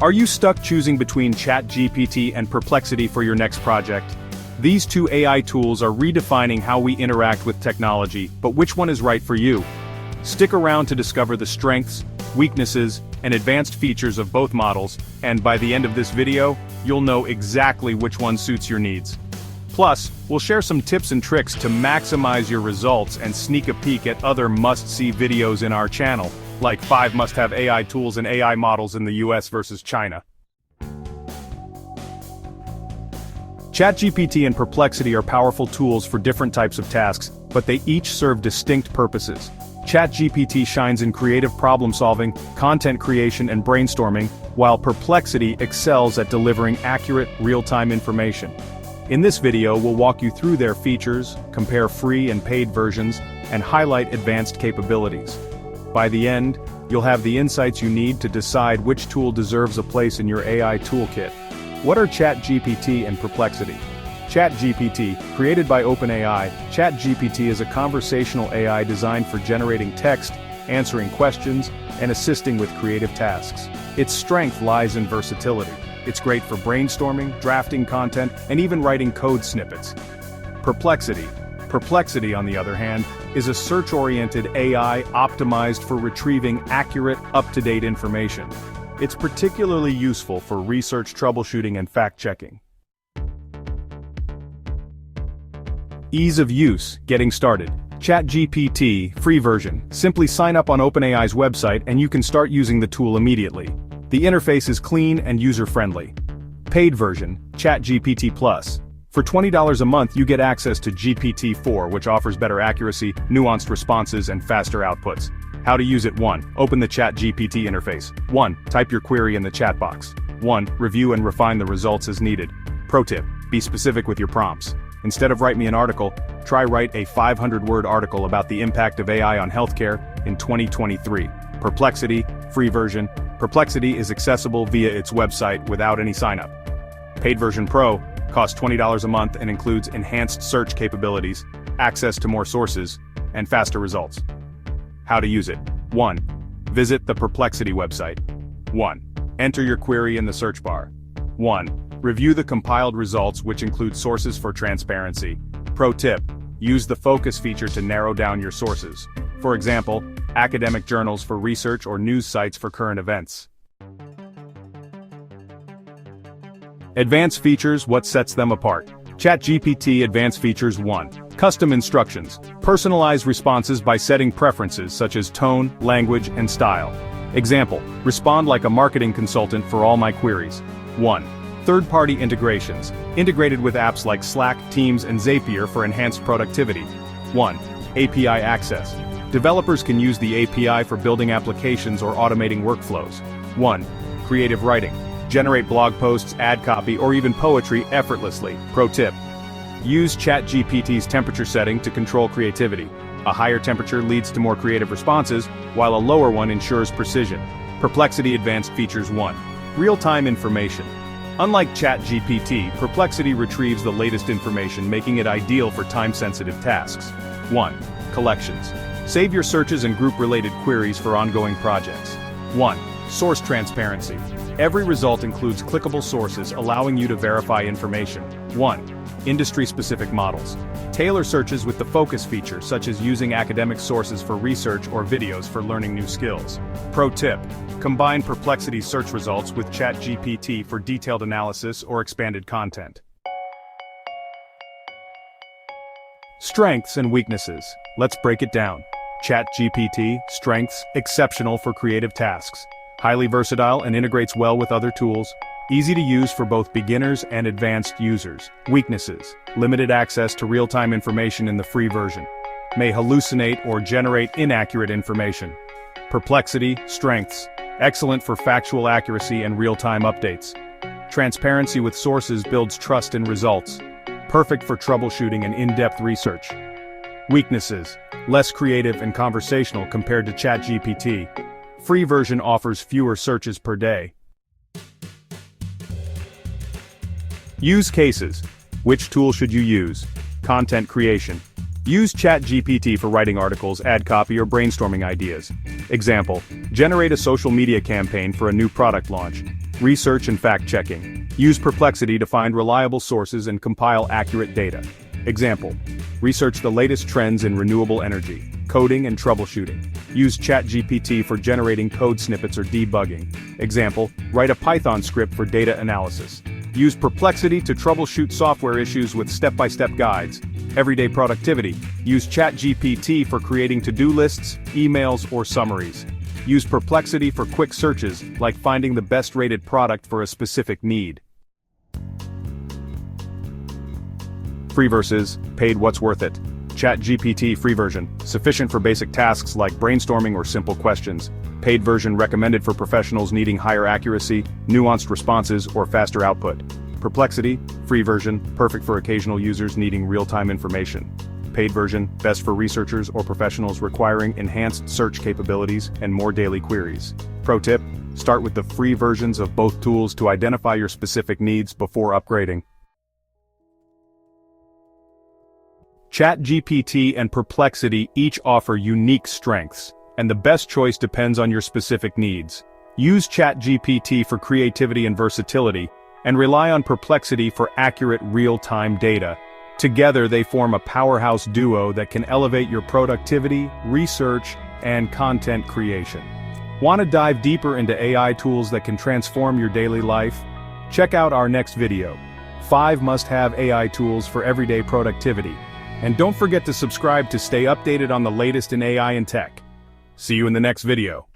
Are you stuck choosing between ChatGPT and Perplexity for your next project? These two AI tools are redefining how we interact with technology, but which one is right for you? Stick around to discover the strengths, weaknesses, and advanced features of both models, and by the end of this video, you'll know exactly which one suits your needs. Plus, we'll share some tips and tricks to maximize your results and sneak a peek at other must-see videos in our channel, like 5 must-have AI tools and AI models in the US versus China. ChatGPT and Perplexity are powerful tools for different types of tasks, but they each serve distinct purposes. ChatGPT shines in creative problem-solving, content creation and brainstorming, while Perplexity excels at delivering accurate, real-time information. In this video, we'll walk you through their features, compare free and paid versions, and highlight advanced capabilities. By the end, you'll have the insights you need to decide which tool deserves a place in your AI toolkit. What are ChatGPT and Perplexity? ChatGPT, created by OpenAI, ChatGPT is a conversational AI designed for generating text, answering questions, and assisting with creative tasks. Its strength lies in versatility. It's great for brainstorming, drafting content, and even writing code snippets. Perplexity, on the other hand, is a search-oriented AI optimized for retrieving accurate, up-to-date information. It's particularly useful for research troubleshooting and fact-checking. Ease of use, getting started. ChatGPT, free version. Simply sign up on OpenAI's website and you can start using the tool immediately. The interface is clean and user-friendly. Paid version, ChatGPT Plus. For $20 a month you get access to GPT-4, which offers better accuracy, nuanced responses, and faster outputs. How to use it. 1. Open the ChatGPT interface. 1. Type your query in the chat box. 1. Review and refine the results as needed. Pro tip: be specific with your prompts. Instead of write me an article, try write a 500-word article about the impact of AI on healthcare in 2023. Perplexity, free version. Perplexity is accessible via its website without any sign-up. Paid version Pro costs $20 a month and includes enhanced search capabilities, access to more sources, and faster results. How to use it. 1. Visit the Perplexity website. 1. Enter your query in the search bar. 1. Review the compiled results, which include sources for transparency. Pro tip: use the focus feature to narrow down your sources. For example, academic journals for research or news sites for current events. Advanced features, what sets them apart? ChatGPT Advanced Features. 1. Custom instructions. Personalize responses by setting preferences such as tone, language, and style. Example: respond like a marketing consultant for all my queries. 1. Third-party integrations. Integrated with apps like Slack, Teams, and Zapier for enhanced productivity. 1. API access. Developers can use the API for building applications or automating workflows. 1. Creative writing. Generate blog posts, ad copy, or even poetry effortlessly. Pro tip: use ChatGPT's temperature setting to control creativity. A higher temperature leads to more creative responses, while a lower one ensures precision. Perplexity Advanced Features. 1. Real-time information. Unlike ChatGPT, Perplexity retrieves the latest information, making it ideal for time-sensitive tasks. 1. Collections. Save your searches and group-related queries for ongoing projects. 1. Source transparency. Every result includes clickable sources, allowing you to verify information. 1. Industry-specific models. Tailor searches with the focus feature, such as using academic sources for research or videos for learning new skills. Pro tip: combine Perplexity search results with ChatGPT for detailed analysis or expanded content. Strengths and weaknesses. Let's break it down. ChatGPT, strengths: exceptional for creative tasks. Highly versatile and integrates well with other tools. Easy to use for both beginners and advanced users. Weaknesses: limited access to real-time information in the free version. May hallucinate or generate inaccurate information. Perplexity, strengths: excellent for factual accuracy and real-time updates. Transparency with sources builds trust in results. Perfect for troubleshooting and in-depth research. Weaknesses: less creative and conversational compared to ChatGPT. Free version offers fewer searches per day. Use cases. Which tool should you use? Content creation. Use ChatGPT for writing articles, ad copy, or brainstorming ideas. Example: generate a social media campaign for a new product launch. Research and fact-checking. Use Perplexity to find reliable sources and compile accurate data. Example: research the latest trends in renewable energy, coding and troubleshooting. Use ChatGPT for generating code snippets or debugging. Example: write a Python script for data analysis. Use Perplexity to troubleshoot software issues with step-by-step guides. Everyday productivity. Use ChatGPT for creating to-do lists, emails, or summaries. Use Perplexity for quick searches, like finding the best-rated product for a specific need. Free versus paid. What's worth it? ChatGPT free version, sufficient for basic tasks like brainstorming or simple questions. Paid version recommended for professionals needing higher accuracy, nuanced responses, or faster output. Perplexity, free version, perfect for occasional users needing real-time information. Paid version, best for researchers or professionals requiring enhanced search capabilities and more daily queries. Pro tip: start with the free versions of both tools to identify your specific needs before upgrading. ChatGPT and Perplexity each offer unique strengths, and the best choice depends on your specific needs. Use ChatGPT for creativity and versatility, and rely on Perplexity for accurate real-time data. Together they form a powerhouse duo that can elevate your productivity, research, and content creation. Want to dive deeper into AI tools that can transform your daily life? Check out our next video: 5 must-have AI tools for everyday productivity. And don't forget to subscribe to stay updated on the latest in AI and tech. See you in the next video.